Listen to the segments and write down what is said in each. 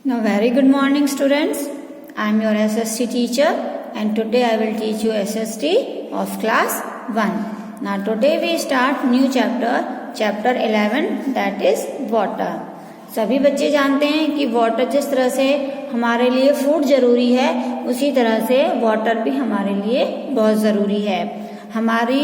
Now very good morning students. I am your SST teacher and today I will teach you SST of class 1. Now today we start new chapter 11 that is water. सभी बच्चे जानते हैं कि water जिस तरह से हमारे लिए फूड जरूरी है उसी तरह से वाटर भी हमारे लिए बहुत ज़रूरी है। हमारी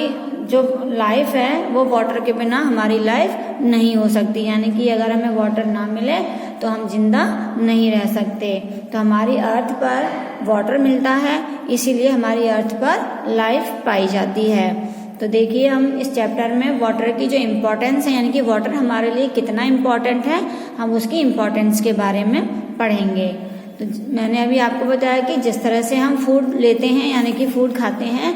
जो लाइफ है वो वाटर के बिना हमारी लाइफ नहीं हो सकती, यानी कि अगर हमें वाटर ना मिले तो हम जिंदा नहीं रह सकते। तो हमारी अर्थ पर वाटर मिलता है, इसीलिए हमारी अर्थ पर लाइफ पाई जाती है। तो देखिए हम इस चैप्टर में वाटर की जो इम्पोर्टेंस है, यानी कि वाटर हमारे लिए कितना इम्पोर्टेंट है, हम उसकी इम्पोर्टेंस के बारे में पढ़ेंगे। तो मैंने अभी आपको बताया कि जिस तरह से हम फूड लेते हैं, यानी कि फूड खाते हैं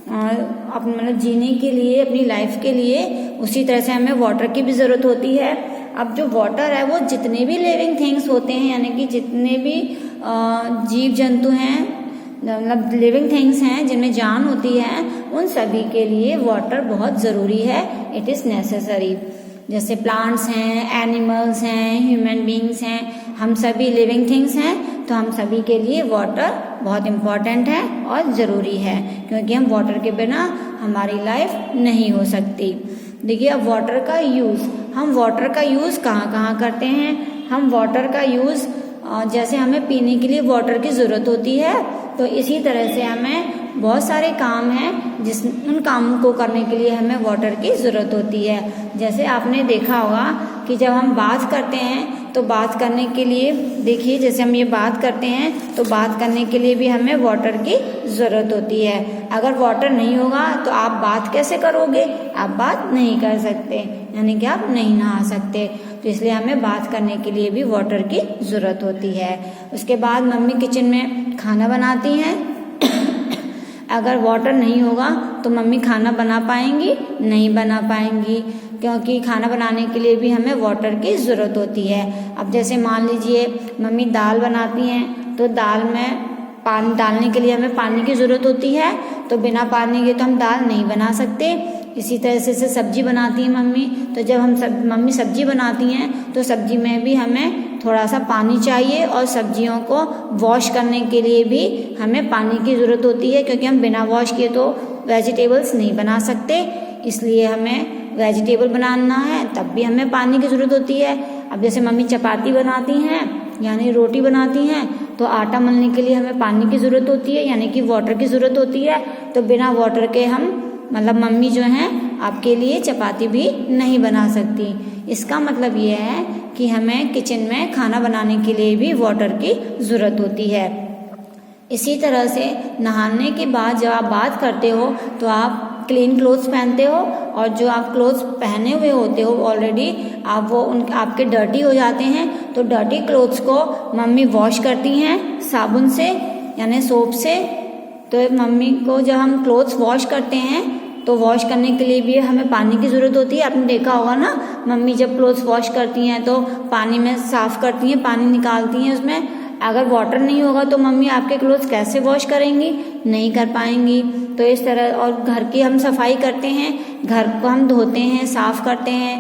अपने मतलब जीने के लिए, अपनी लाइफ के लिए, उसी तरह से हमें वाटर की भी ज़रूरत होती है। अब जो वाटर है वो जितने भी लिविंग थिंग्स होते हैं, यानी कि जितने भी जीव जंतु हैं, मतलब लिविंग थिंग्स हैं जिनमें जान होती है, उन सभी के लिए वाटर बहुत ज़रूरी है। It is necessary. जैसे प्लांट्स हैं, एनिमल्स हैं, ह्यूमन बींग्स हैं, हम सभी लिविंग थिंग्स हैं, तो हम सभी के लिए वाटर बहुत इम्पॉर्टेंट है और ज़रूरी है, क्योंकि हम वाटर के बिना हमारी लाइफ नहीं हो सकती। देखिए अब वाटर का यूज़, हम वाटर का यूज़ कहाँ कहाँ करते हैं। हम वाटर का यूज़ जैसे हमें पीने के लिए वाटर की ज़रूरत होती है, तो इसी तरह से हमें बहुत सारे काम हैं उन कामों को करने के लिए हमें वाटर की ज़रूरत होती है। जैसे आपने देखा होगा कि जब हम बात करते हैं तो बात करने के लिए, देखिए जैसे हम ये बात करते हैं तो बात करने के लिए भी हमें वाटर की ज़रूरत होती है। अगर वाटर नहीं होगा तो आप बात कैसे करोगे, आप बात नहीं कर सकते, यानी कि आप नहीं नहा सकते। तो इसलिए हमें बात करने के लिए भी वाटर की ज़रूरत होती है। उसके बाद मम्मी किचन में खाना बनाती हैं, अगर वाटर नहीं होगा तो मम्मी खाना बना पाएंगी, नहीं बना पाएंगी, क्योंकि खाना बनाने के लिए भी हमें वाटर की ज़रूरत होती है। अब जैसे मान लीजिए मम्मी दाल बनाती हैं, तो दाल में पानी डालने के लिए हमें पानी की ज़रूरत होती है, तो बिना पानी के तो हम दाल नहीं बना सकते। इसी तरह से सब्जी बनाती हैं मम्मी, तो जब मम्मी सब्जी बनाती हैं तो सब्जी में भी हमें थोड़ा सा पानी चाहिए, और सब्जियों को वॉश करने के लिए भी हमें पानी की ज़रूरत होती है, क्योंकि हम बिना वॉश किए तो वेजिटेबल्स नहीं बना सकते। इसलिए हमें वेजिटेबल बनाना है तब भी हमें पानी की ज़रूरत होती है। अब जैसे मम्मी चपाती बनाती हैं, यानी रोटी बनाती हैं, तो आटा मलने के लिए हमें पानी की ज़रूरत होती है, यानी कि वाटर की ज़रूरत होती है। तो बिना वाटर के हम मतलब मम्मी जो हैं आपके लिए चपाती भी नहीं बना सकती। इसका मतलब ये है कि हमें किचन में खाना बनाने के लिए भी वाटर की ज़रूरत होती है। इसी तरह से नहाने के बाद जब आप बात करते हो तो आप क्लीन क्लोथ्स पहनते हो, और जो आप क्लोथ्स पहने हुए होते हो ऑलरेडी आप आपके डर्टी हो जाते हैं, तो डर्टी क्लोथ्स को मम्मी वॉश करती हैं साबुन से, यानी सोप से। तो मम्मी को जब हम क्लोथ्स वॉश करते हैं तो वॉश करने के लिए भी हमें पानी की ज़रूरत होती है। आपने देखा होगा ना, मम्मी जब क्लोथ्स वॉश करती हैं तो पानी में साफ़ करती हैं, पानी निकालती हैं उसमें। अगर वाटर नहीं होगा तो मम्मी आपके क्लोथ्स कैसे वॉश करेंगी, नहीं कर पाएंगी। तो इस तरह, और घर की हम सफाई करते हैं, घर को हम धोते हैं, साफ़ करते हैं,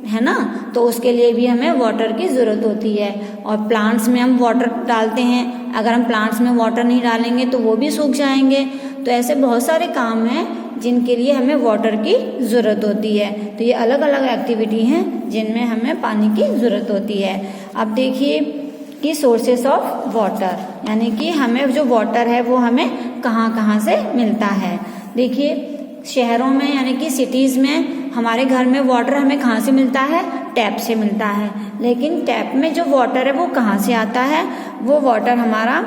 है ना, तो उसके लिए भी हमें वाटर की ज़रूरत होती है। और प्लांट्स में हम वाटर डालते हैं, अगर हम प्लांट्स में वाटर नहीं डालेंगे तो वो भी सूख जाएंगे। तो ऐसे बहुत सारे काम हैं जिनके लिए हमें वाटर की ज़रूरत होती है। तो ये अलग अलग एक्टिविटी हैं जिनमें हमें पानी की ज़रूरत होती है। अब देखिए कि सोर्सेस ऑफ वाटर, यानी कि हमें जो वाटर है वो हमें कहाँ कहाँ से मिलता है। देखिए शहरों में, यानी कि सिटीज़ में, हमारे घर में वाटर हमें कहाँ से मिलता है, टैप से मिलता है। लेकिन टैप में जो वाटर है वो कहाँ से आता है, वो वाटर हमारा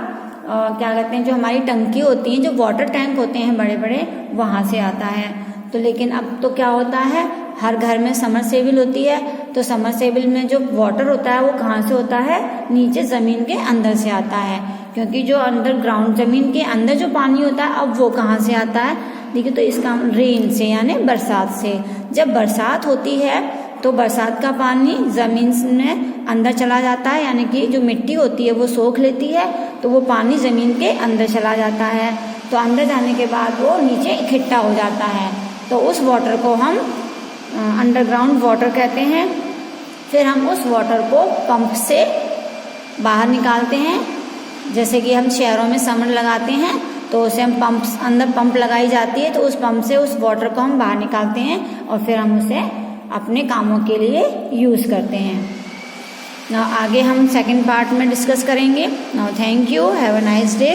क्या कहते हैं, जो हमारी टंकी होती हैं, जो वाटर टैंक होते हैं बड़े बड़े, वहाँ से आता है। तो लेकिन अब तो क्या होता है, हर घर में समरसेबिल होती है, तो समरसेबिल में जो वाटर होता है वो कहाँ से होता है, नीचे ज़मीन के अंदर से आता है, क्योंकि जो अंडरग्राउंड ज़मीन के अंदर जो पानी होता है अब वो कहाँ से आता है, देखिए तो इसका रेन से, यानी बरसात से। जब बरसात होती है तो बरसात का पानी ज़मीन में अंदर चला जाता है, यानी कि जो मिट्टी होती है वो सोख लेती है, तो वो पानी ज़मीन के अंदर चला जाता है। तो अंदर जाने के बाद वो नीचे इकट्ठा हो जाता है, तो उस वाटर को हम अंडरग्राउंड वाटर कहते हैं। फिर हम उस वाटर को पंप से बाहर निकालते हैं। जैसे कि हम शहरों में समर लगाते हैं तो उसे हम अंदर पंप लगाई जाती है, तो उस पंप से उस वाटर को हम बाहर निकालते हैं और फिर हम उसे अपने कामों के लिए यूज़ करते हैं। नाउ आगे हम सेकंड पार्ट में डिस्कस करेंगे। Now thank you, have a nice day.